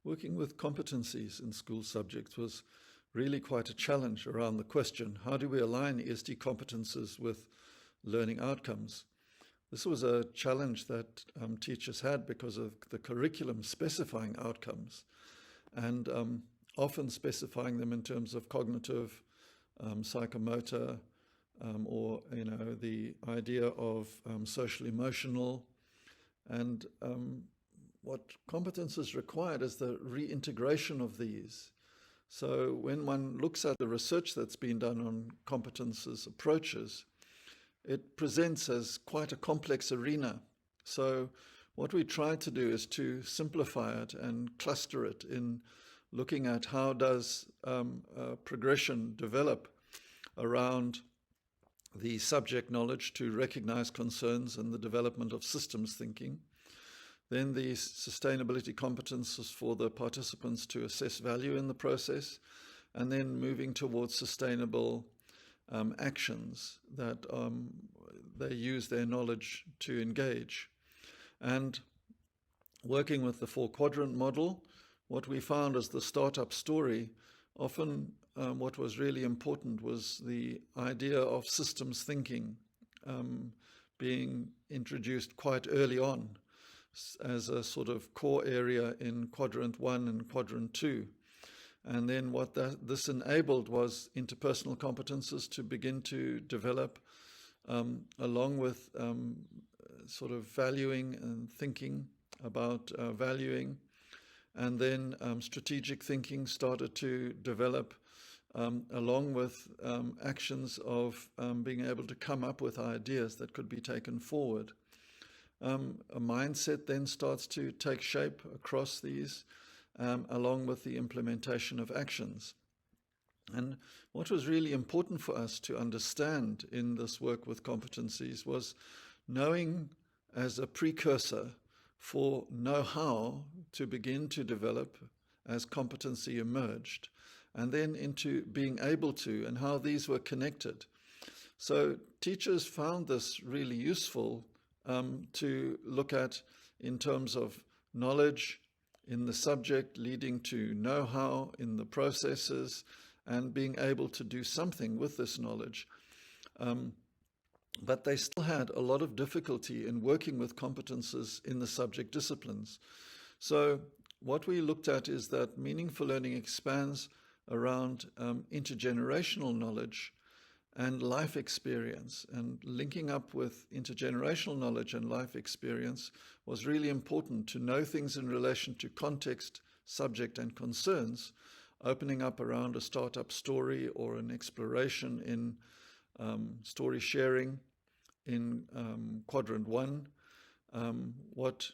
Working with competencies in school subjects was really quite a challenge around the question, how do we align ESD competences with learning outcomes? This was a challenge that teachers had because of the curriculum specifying outcomes and often specifying them in terms of cognitive, psychomotor, or the idea of social emotional. And what competences required is the reintegration of these. So when one looks at the research that's been done on competences approaches, it presents as quite a complex arena. So what we try to do is to simplify it and cluster it in looking at how does progression develop around the subject knowledge to recognize concerns and the development of systems thinking. Then the sustainability competences for the participants to assess value in the process, and then moving towards sustainable actions that they use their knowledge to engage. And working with the 4-quadrant model, what we found as the startup story, often what was really important was the idea of systems thinking being introduced quite early on as a sort of core area in quadrant 1 and quadrant 2. And then what this enabled was interpersonal competences to begin to develop along with sort of valuing and thinking about valuing. And then strategic thinking started to develop along with actions of being able to come up with ideas that could be taken forward. A mindset then starts to take shape across these, along with the implementation of actions. And what was really important for us to understand in this work with competencies was knowing as a precursor for know-how to begin to develop as competency emerged, and then into being able to, and how these were connected. So teachers found this really useful to look at in terms of knowledge in the subject leading to know-how in the processes and being able to do something with this knowledge. But they still had a lot of difficulty in working with competences in the subject disciplines. So what we looked at is that meaningful learning expands around intergenerational knowledge and life experience, and linking up with intergenerational knowledge and life experience was really important to know things in relation to context, subject, and concerns, opening up around a startup story or an exploration in story sharing in quadrant 1, what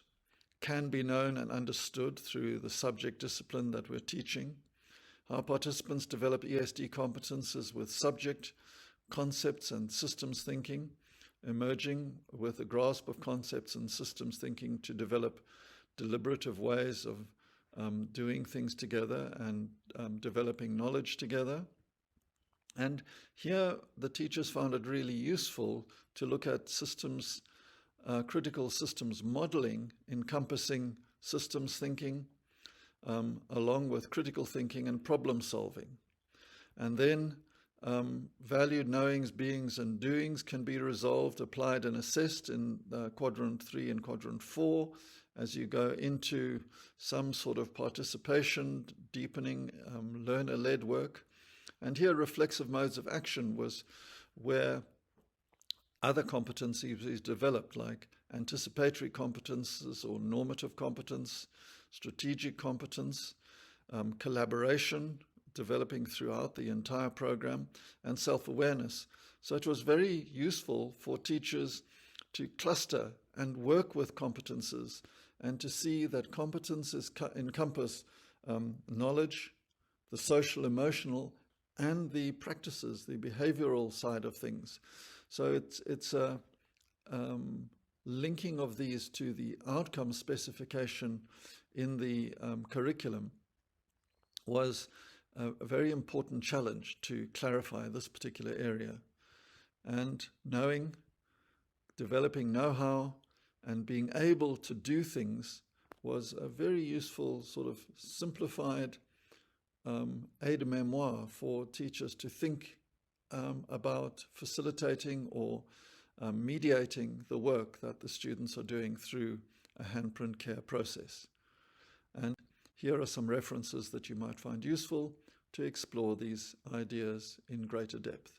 can be known and understood through the subject discipline that we're teaching, how participants develop ESD competences with subject, concepts and systems thinking, emerging with a grasp of concepts and systems thinking to develop deliberative ways of doing things together and developing knowledge together. And here the teachers found it really useful to look at systems, critical systems modeling, encompassing systems thinking, along with critical thinking and problem solving. And then valued knowings, beings, and doings can be resolved, applied, and assessed in quadrant 3 and quadrant 4 as you go into some sort of participation, deepening, learner-led work. And here reflexive modes of action was where other competencies developed, like anticipatory competences or normative competence, strategic competence, collaboration, developing throughout the entire program, and self-awareness. So it was very useful for teachers to cluster and work with competences and to see that competences encompass knowledge, the social, emotional, and the practices, the behavioral side of things. So it's a linking of these to the outcome specification in the curriculum was a very important challenge to clarify this particular area. And developing know-how and being able to do things was a very useful sort of simplified aide-memoire for teachers to think about facilitating or mediating the work that the students are doing through a handprint care process. And here are some references that you might find useful to explore these ideas in greater depth.